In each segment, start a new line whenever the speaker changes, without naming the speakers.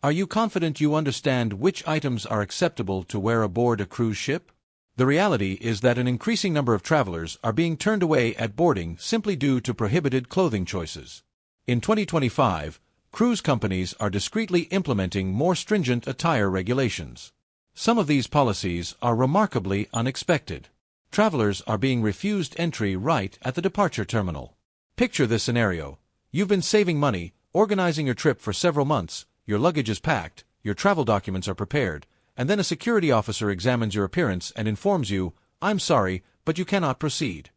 Are you confident you understand which items are acceptable to wear aboard a cruise ship? The reality is that an increasing number of travelers are being turned away at boarding simply due to prohibited clothing choices. In 2025, cruise companies are discreetly implementing more stringent attire regulations. Some of these policies are remarkably unexpected. Travelers are being refused entry right at the departure terminal. Picture this scenario. You've been saving money, organizing your trip for several months, your luggage is packed, your travel documents are prepared, and then a security officer examines your appearance and informs you, "I'm sorry, but you cannot proceed."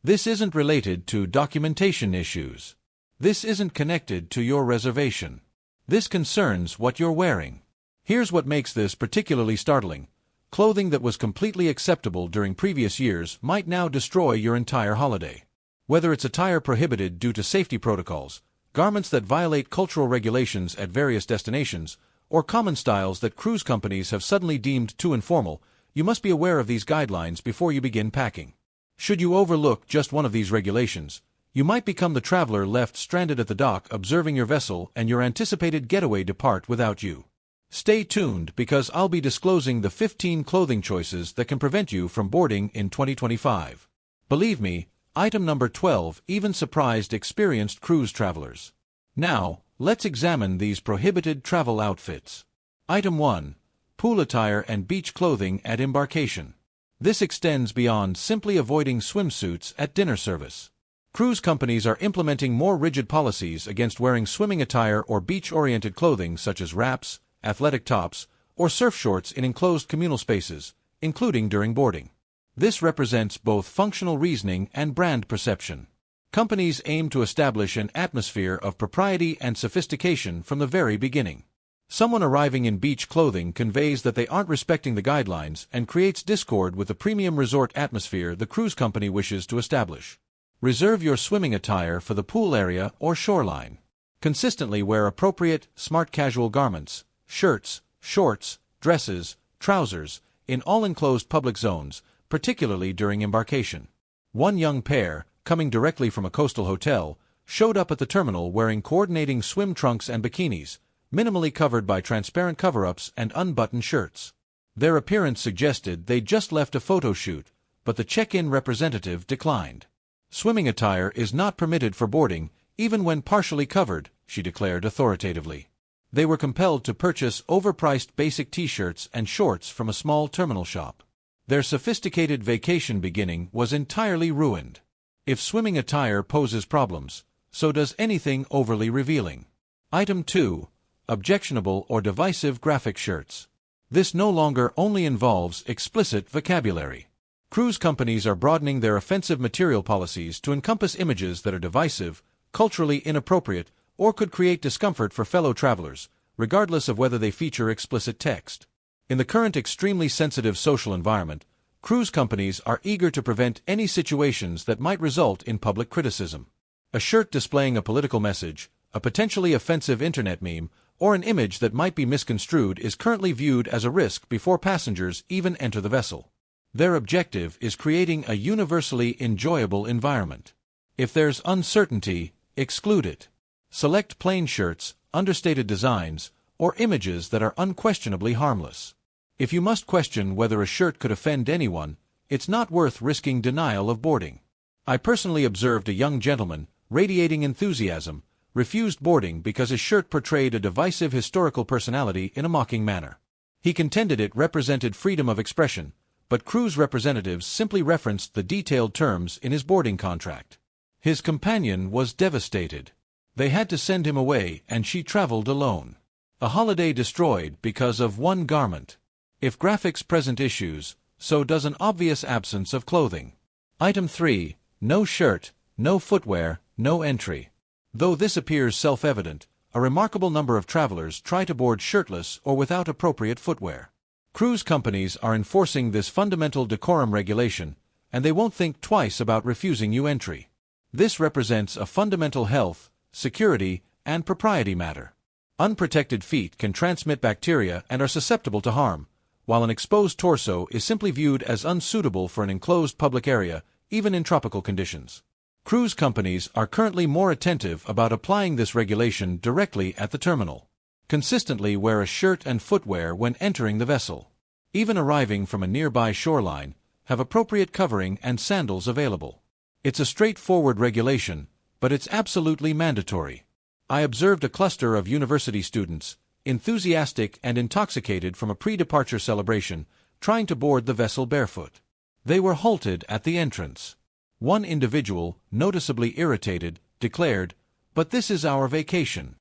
This isn't related to documentation issues. This isn't connected to your reservation. This concerns what you're wearing. Here's what makes this particularly startling. Clothing that was completely acceptable during previous years might now destroy your entire holiday. Whether it's attire prohibited due to safety protocols, garments that violate cultural regulations at various destinations, or common styles that cruise companies have suddenly deemed too informal, you must be aware of these guidelines before you begin packing. Should you overlook just one of these regulations, you might become the traveler left stranded at the dock observing your vessel and your anticipated getaway depart without you. Stay tuned because I'll be disclosing the 15 clothing choices that can prevent you from boarding in 2025. Believe me, item number 12 even surprised experienced cruise travelers. Now, let's examine these prohibited travel outfits. Item 1. Pool attire and beach clothing at embarkation. This extends beyond simply avoiding swimsuits at dinner service. Cruise companies are implementing more rigid policies against wearing swimming attire or beach-oriented clothing such as wraps, athletic tops, or surf shorts in enclosed communal spaces, including during boarding. This represents both functional reasoning and brand perception. Companies aim to establish an atmosphere of propriety and sophistication from the very beginning. Someone arriving in beach clothing conveys that they aren't respecting the guidelines and creates discord with the premium resort atmosphere the cruise company wishes to establish. Reserve your swimming attire for the pool area or shoreline. Consistently wear appropriate, smart casual garments, shirts, shorts, dresses, trousers, in all enclosed public zones, particularly during embarkation. One young pair, coming directly from a coastal hotel, showed up at the terminal wearing coordinating swim trunks and bikinis, minimally covered by transparent cover-ups and unbuttoned shirts. Their appearance suggested they'd just left a photo shoot, but the check-in representative declined. Swimming attire is not permitted for boarding, even when partially covered, she declared authoritatively. They were compelled to purchase overpriced basic t-shirts and shorts from a small terminal shop. Their sophisticated vacation beginning was entirely ruined. If swimming attire poses problems, so does anything overly revealing. Item 2. Objectionable or divisive graphic shirts. This no longer only involves explicit vocabulary. Cruise companies are broadening their offensive material policies to encompass images that are divisive, culturally inappropriate, or could create discomfort for fellow travelers, regardless of whether they feature explicit text. In the current extremely sensitive social environment, cruise companies are eager to prevent any situations that might result in public criticism. A shirt displaying a political message, a potentially offensive internet meme, or an image that might be misconstrued is currently viewed as a risk before passengers even enter the vessel. Their objective is creating a universally enjoyable environment. If there's uncertainty, exclude it. Select plain shirts, understated designs, or images that are unquestionably harmless. If you must question whether a shirt could offend anyone, it's not worth risking denial of boarding. I personally observed a young gentleman, radiating enthusiasm, refused boarding because his shirt portrayed a divisive historical personality in a mocking manner. He contended it represented freedom of expression, but cruise representatives simply referenced the detailed terms in his boarding contract. His companion was devastated. They had to send him away and she traveled alone. A holiday destroyed because of one garment. If graphics present issues, so does an obvious absence of clothing. Item 3. No shirt, no footwear, no entry. Though this appears self-evident, a remarkable number of travelers try to board shirtless or without appropriate footwear. Cruise companies are enforcing this fundamental decorum regulation, and they won't think twice about refusing you entry. This represents a fundamental health, security, and propriety matter. Unprotected feet can transmit bacteria and are susceptible to harm, while an exposed torso is simply viewed as unsuitable for an enclosed public area, even in tropical conditions. Cruise companies are currently more attentive about applying this regulation directly at the terminal. Consistently wear a shirt and footwear when entering the vessel. Even arriving from a nearby shoreline, have appropriate covering and sandals available. It's a straightforward regulation, but it's absolutely mandatory. I observed a cluster of university students, enthusiastic and intoxicated from a pre-departure celebration, trying to board the vessel barefoot. They were halted at the entrance. One individual, noticeably irritated, declared, "But this is our vacation."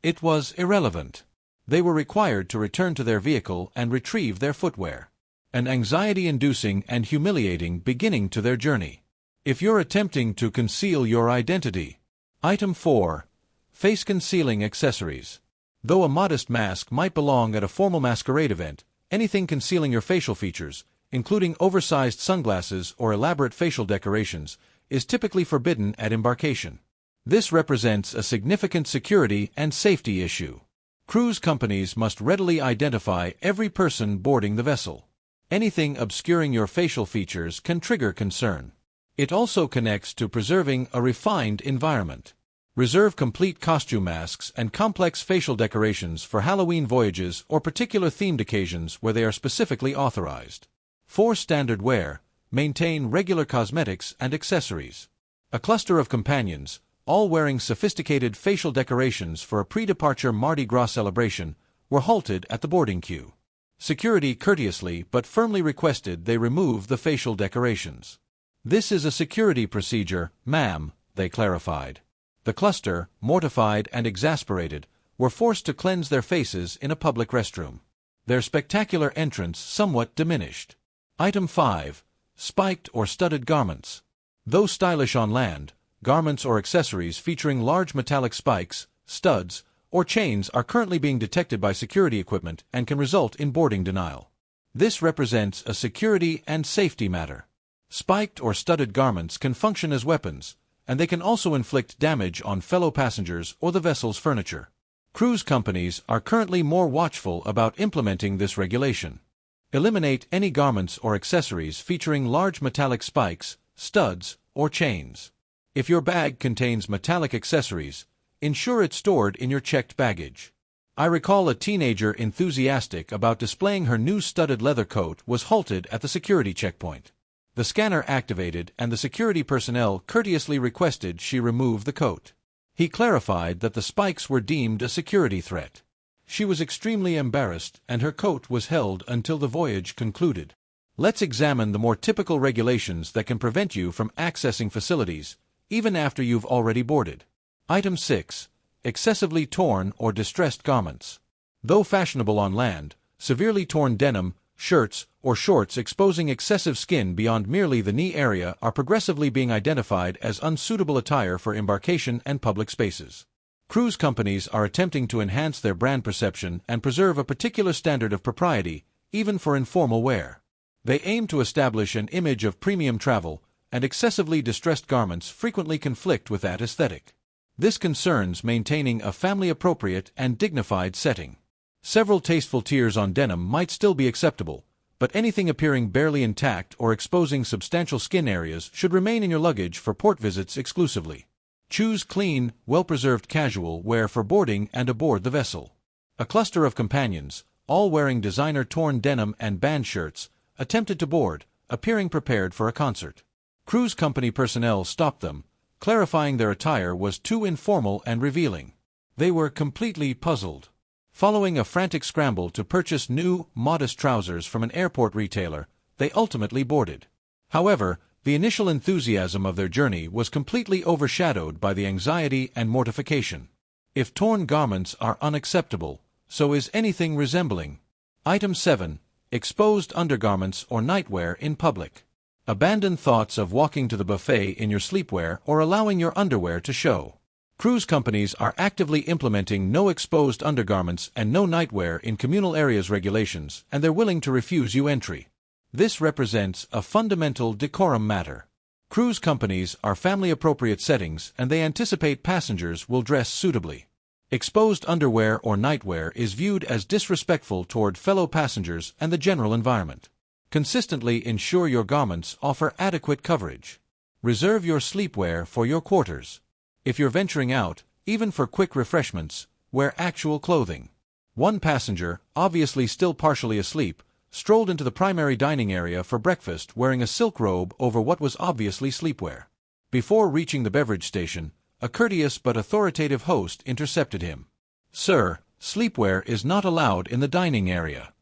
It was irrelevant. They were required to return to their vehicle and retrieve their footwear. An anxiety-inducing and humiliating beginning to their journey. If you're attempting to conceal your identity. Item 4. Face-concealing accessories. Though a modest mask might belong at a formal masquerade event, anything concealing your facial features, including oversized sunglasses or elaborate facial decorations, is typically forbidden at embarkation. This represents a significant security and safety issue. Cruise companies must readily identify every person boarding the vessel. Anything obscuring your facial features can trigger concern. It also connects to preserving a refined environment. Reserve complete costume masks and complex facial decorations for Halloween voyages or particular themed occasions where they are specifically authorized. 4. Standard wear. Maintain regular cosmetics and accessories. A cluster of companions, all wearing sophisticated facial decorations for a pre-departure Mardi Gras celebration, were halted at the boarding queue. Security courteously but firmly requested they remove the facial decorations. "This is a security procedure, ma'am," they clarified. The cluster, mortified and exasperated, were forced to cleanse their faces in a public restroom. Their spectacular entrance somewhat diminished. Item 5. Spiked or studded garments. Though stylish on land, garments or accessories featuring large metallic spikes, studs, or chains are currently being detected by security equipment and can result in boarding denial. This represents a security and safety matter. Spiked or studded garments can function as weapons, and they can also inflict damage on fellow passengers or the vessel's furniture. Cruise companies are currently more watchful about implementing this regulation. Eliminate any garments or accessories featuring large metallic spikes, studs, or chains. If your bag contains metallic accessories, ensure it's stored in your checked baggage. I recall a teenager enthusiastic about displaying her new studded leather coat was halted at the security checkpoint. The scanner activated and the security personnel courteously requested she remove the coat. He clarified that the spikes were deemed a security threat. She was extremely embarrassed and her coat was held until the voyage concluded. Let's examine the more typical regulations that can prevent you from accessing facilities, even after you've already boarded. Item 6. Excessively torn or distressed garments. Though fashionable on land, severely torn denim, shirts, or shorts exposing excessive skin beyond merely the knee area are progressively being identified as unsuitable attire for embarkation and public spaces. Cruise companies are attempting to enhance their brand perception and preserve a particular standard of propriety, even for informal wear. They aim to establish an image of premium travel, and excessively distressed garments frequently conflict with that aesthetic. This concerns maintaining a family-appropriate and dignified setting. Several tasteful tiers on denim might still be acceptable, but anything appearing barely intact or exposing substantial skin areas should remain in your luggage for port visits exclusively. Choose clean, well-preserved casual wear for boarding and aboard the vessel. A cluster of companions, all wearing designer torn denim and band shirts, attempted to board, appearing prepared for a concert. Cruise company personnel stopped them, clarifying their attire was too informal and revealing. They were completely puzzled. Following a frantic scramble to purchase new, modest trousers from an airport retailer, they ultimately boarded. However, the initial enthusiasm of their journey was completely overshadowed by the anxiety and mortification. If torn garments are unacceptable, so is anything resembling. Item 7. Exposed undergarments or nightwear in public. Abandon thoughts of walking to the buffet in your sleepwear or allowing your underwear to show. Cruise companies are actively implementing no exposed undergarments and no nightwear in communal areas regulations, and they're willing to refuse you entry. This represents a fundamental decorum matter. Cruise companies are family-appropriate settings and they anticipate passengers will dress suitably. Exposed underwear or nightwear is viewed as disrespectful toward fellow passengers and the general environment. Consistently ensure your garments offer adequate coverage. Reserve your sleepwear for your quarters. If you're venturing out, even for quick refreshments, wear actual clothing. One passenger, obviously still partially asleep, strolled into the primary dining area for breakfast wearing a silk robe over what was obviously sleepwear. Before reaching the beverage station, a courteous but authoritative host intercepted him. "Sir, sleepwear is not allowed in the dining area."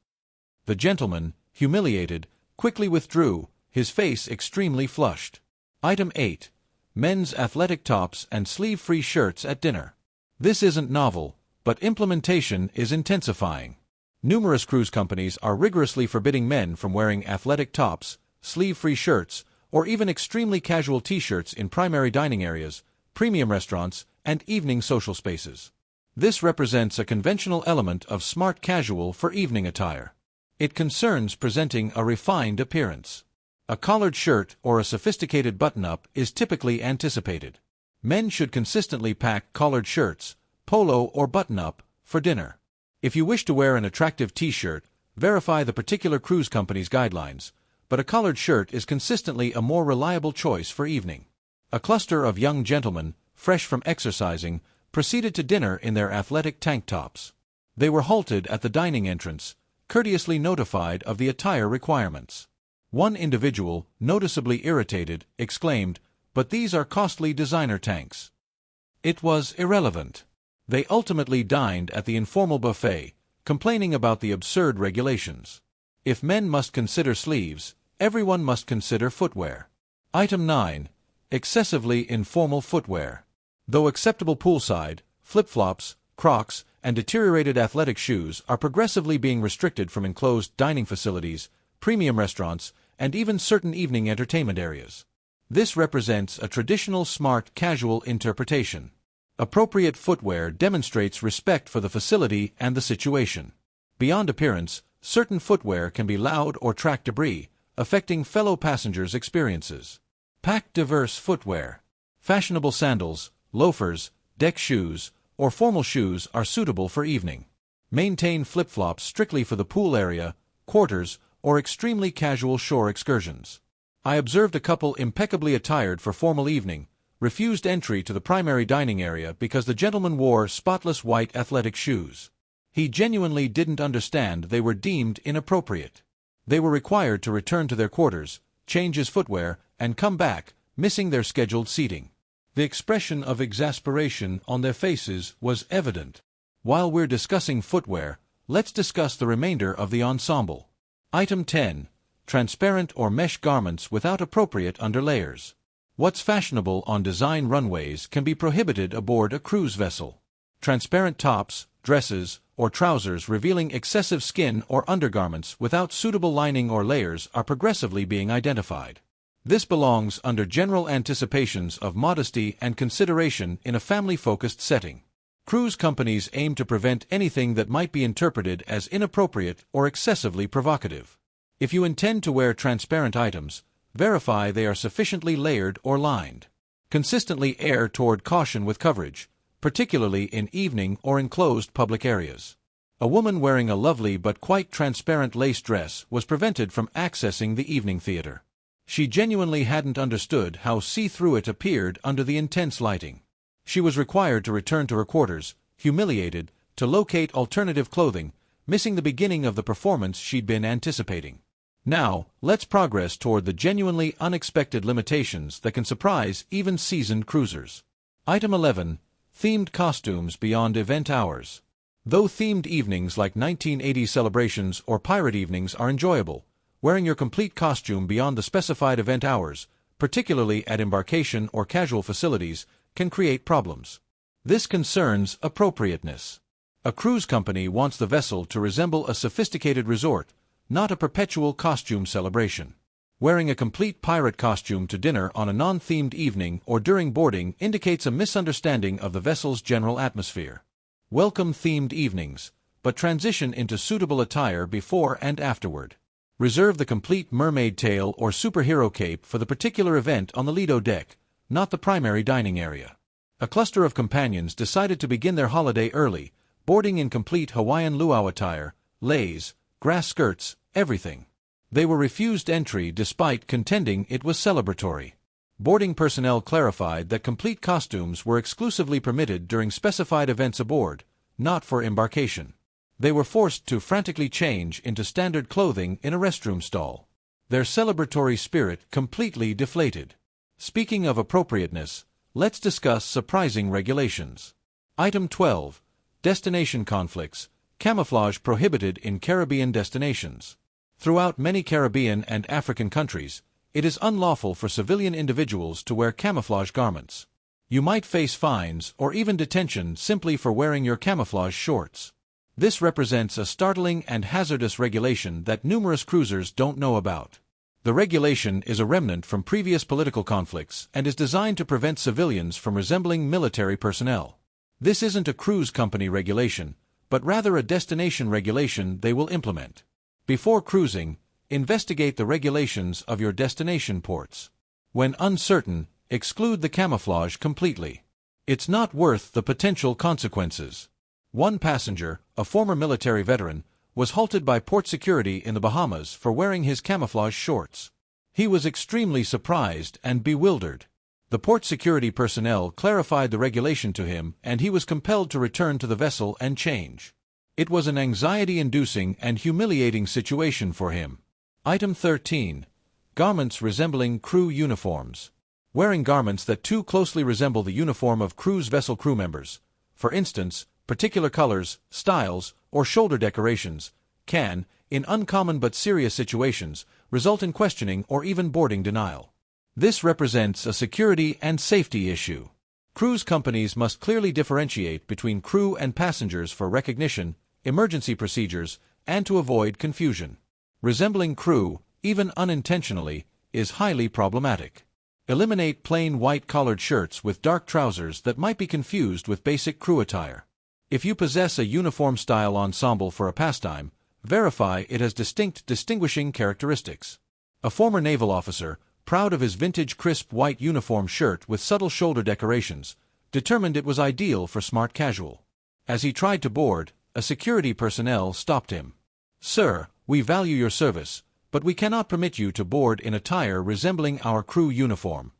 The gentleman, humiliated, quickly withdrew, his face extremely flushed. Item 8. Men's athletic tops and sleeve-free shirts at dinner. This isn't novel, but implementation is intensifying. Numerous cruise companies are rigorously forbidding men from wearing athletic tops, sleeve-free shirts, or even extremely casual t-shirts in primary dining areas, premium restaurants, and evening social spaces. This represents a conventional element of smart casual for evening attire. It concerns presenting a refined appearance. A collared shirt or a sophisticated button-up is typically anticipated. Men should consistently pack collared shirts, polo or button-up, for dinner. If you wish to wear an attractive t-shirt, verify the particular cruise company's guidelines, but a collared shirt is consistently a more reliable choice for evening. A cluster of young gentlemen, fresh from exercising, proceeded to dinner in their athletic tank tops. They were halted at the dining entrance, courteously notified of the attire requirements. One individual, noticeably irritated, exclaimed, "But these are costly designer tanks." It was irrelevant. They ultimately dined at the informal buffet, complaining about the absurd regulations. If men must consider sleeves, everyone must consider footwear. Item 9. Excessively informal footwear. Though acceptable poolside, flip-flops, Crocs, and deteriorated athletic shoes are progressively being restricted from enclosed dining facilities, premium restaurants, and even certain evening entertainment areas. This represents a traditional smart casual interpretation. Appropriate footwear demonstrates respect for the facility and the situation. Beyond appearance, certain footwear can be loud or track debris, affecting fellow passengers' experiences. Pack diverse footwear. Fashionable sandals, loafers, deck shoes, or formal shoes are suitable for evening. Maintain flip-flops strictly for the pool area, quarters, or extremely casual shore excursions. I observed a couple impeccably attired for formal evening, refused entry to the primary dining area because the gentleman wore spotless white athletic shoes. He genuinely didn't understand they were deemed inappropriate. They were required to return to their quarters, change his footwear, and come back, missing their scheduled seating. The expression of exasperation on their faces was evident. While we're discussing footwear, let's discuss the remainder of the ensemble. Item 10. Transparent or mesh garments without appropriate underlayers. What's fashionable on design runways can be prohibited aboard a cruise vessel. Transparent tops, dresses, or trousers revealing excessive skin or undergarments without suitable lining or layers are progressively being identified. This belongs under general anticipations of modesty and consideration in a family-focused setting. Cruise companies aim to prevent anything that might be interpreted as inappropriate or excessively provocative. If you intend to wear transparent items, verify they are sufficiently layered or lined. Consistently err toward caution with coverage, particularly in evening or enclosed public areas. A woman wearing a lovely but quite transparent lace dress was prevented from accessing the evening theater. She genuinely hadn't understood how see-through it appeared under the intense lighting. She was required to return to her quarters, humiliated, to locate alternative clothing, missing the beginning of the performance she'd been anticipating. Now, let's progress toward the genuinely unexpected limitations that can surprise even seasoned cruisers. Item 11. Themed costumes beyond event hours. Though themed evenings like 1980s celebrations or pirate evenings are enjoyable, wearing your complete costume beyond the specified event hours, particularly at embarkation or casual facilities, can create problems. This concerns appropriateness. A cruise company wants the vessel to resemble a sophisticated resort, not a perpetual costume celebration. Wearing a complete pirate costume to dinner on a non-themed evening or during boarding indicates a misunderstanding of the vessel's general atmosphere. Welcome themed evenings, but transition into suitable attire before and afterward. Reserve the complete mermaid tail or superhero cape for the particular event on the Lido deck, not the primary dining area. A cluster of companions decided to begin their holiday early, boarding in complete Hawaiian luau attire, leis, grass skirts, everything. They were refused entry despite contending it was celebratory. Boarding personnel clarified that complete costumes were exclusively permitted during specified events aboard, not for embarkation. They were forced to frantically change into standard clothing in a restroom stall. Their celebratory spirit completely deflated. Speaking of appropriateness, let's discuss surprising regulations. Item 12. Destination conflicts. Camouflage prohibited in Caribbean destinations. Throughout many Caribbean and African countries, it is unlawful for civilian individuals to wear camouflage garments. You might face fines or even detention simply for wearing your camouflage shorts. This represents a startling and hazardous regulation that numerous cruisers don't know about. The regulation is a remnant from previous political conflicts and is designed to prevent civilians from resembling military personnel. This isn't a cruise company regulation, but rather a destination regulation they will implement. Before cruising, investigate the regulations of your destination ports. When uncertain, exclude the camouflage completely. It's not worth the potential consequences. One passenger, a former military veteran, was halted by port security in the Bahamas for wearing his camouflage shorts. He was extremely surprised and bewildered. The port security personnel clarified the regulation to him, and he was compelled to return to the vessel and change. It was an anxiety-inducing and humiliating situation for him. Item 13. Garments resembling crew uniforms. Wearing garments that too closely resemble the uniform of cruise vessel crew members, for instance, particular colors, styles, or shoulder decorations, can, in uncommon but serious situations, result in questioning or even boarding denial. This represents a security and safety issue. Cruise companies must clearly differentiate between crew and passengers for recognition, emergency procedures, and to avoid confusion. Resembling crew, even unintentionally, is highly problematic. Eliminate plain white collared shirts with dark trousers that might be confused with basic crew attire. If you possess a uniform-style ensemble for a pastime, verify it has distinct distinguishing characteristics. A former naval officer, proud of his vintage crisp white uniform shirt with subtle shoulder decorations, determined it was ideal for smart casual. As he tried to board, a security personnel stopped him. "Sir, we value your service, but we cannot permit you to board in attire resembling our crew uniform."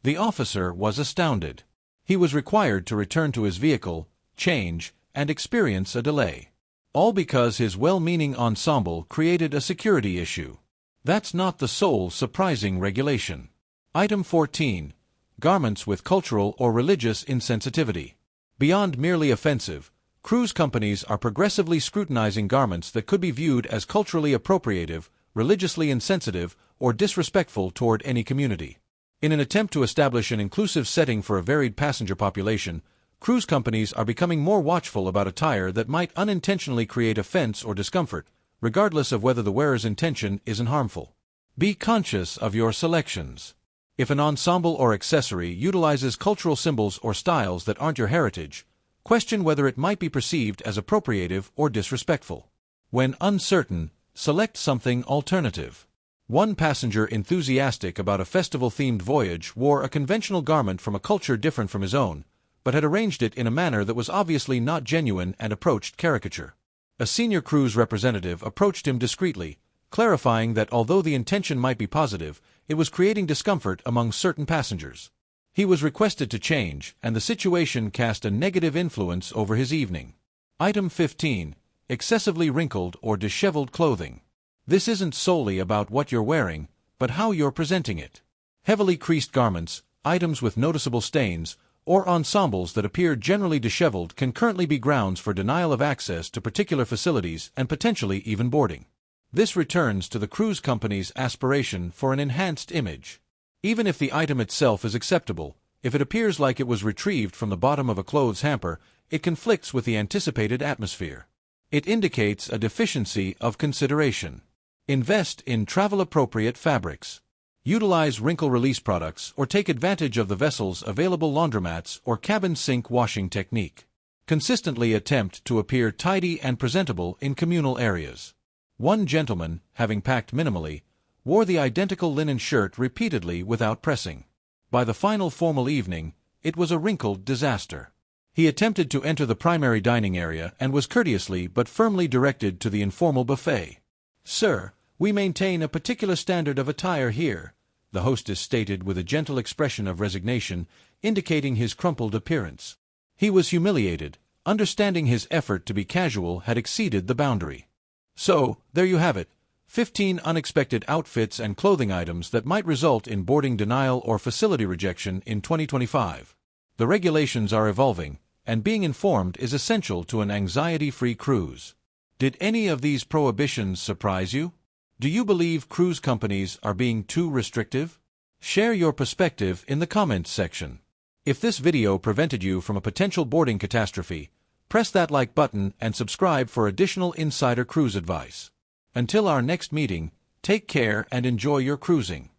The officer was astounded. He was required to return to his vehicle, change, and experience a delay. All because his well-meaning ensemble created a security issue. That's not the sole surprising regulation. Item 14. Garments with cultural or religious insensitivity. Beyond merely offensive, cruise companies are progressively scrutinizing garments that could be viewed as culturally appropriative, religiously insensitive, or disrespectful toward any community. In an attempt to establish an inclusive setting for a varied passenger population, cruise companies are becoming more watchful about attire that might unintentionally create offense or discomfort, regardless of whether the wearer's intention isn't harmful. Be conscious of your selections. If an ensemble or accessory utilizes cultural symbols or styles that aren't your heritage, question whether it might be perceived as appropriative or disrespectful. When uncertain, select something alternative. One passenger enthusiastic about a festival-themed voyage wore a conventional garment from a culture different from his own, but had arranged it in a manner that was obviously not genuine and approached caricature. A senior cruise representative approached him discreetly, clarifying that although the intention might be positive, it was creating discomfort among certain passengers. He was requested to change, and the situation cast a negative influence over his evening. Item 15. Excessively wrinkled or disheveled clothing. This isn't solely about what you're wearing, but how you're presenting it. Heavily creased garments, items with noticeable stains, or ensembles that appear generally disheveled can currently be grounds for denial of access to particular facilities and potentially even boarding. This returns to the cruise company's aspiration for an enhanced image. Even if the item itself is acceptable, if it appears like it was retrieved from the bottom of a clothes hamper, it conflicts with the anticipated atmosphere. It indicates a deficiency of consideration. Invest in travel-appropriate fabrics. Utilize wrinkle-release products or take advantage of the vessel's available laundromats or cabin sink washing technique. Consistently attempt to appear tidy and presentable in communal areas. One gentleman, having packed minimally, wore the identical linen shirt repeatedly without pressing. By the final formal evening, it was a wrinkled disaster. He attempted to enter the primary dining area and was courteously but firmly directed to the informal buffet. "Sir, we maintain a particular standard of attire here," the hostess stated with a gentle expression of resignation, indicating his crumpled appearance. He was humiliated, understanding his effort to be casual had exceeded the boundary. So, there you have it, 15 unexpected outfits and clothing items that might result in boarding denial or facility rejection in 2025. The regulations are evolving, and being informed is essential to an anxiety-free cruise. Did any of these prohibitions surprise you? Do you believe cruise companies are being too restrictive? Share your perspective in the comments section. If this video prevented you from a potential boarding catastrophe, press that like button and subscribe for additional insider cruise advice. Until our next meeting, take care and enjoy your cruising.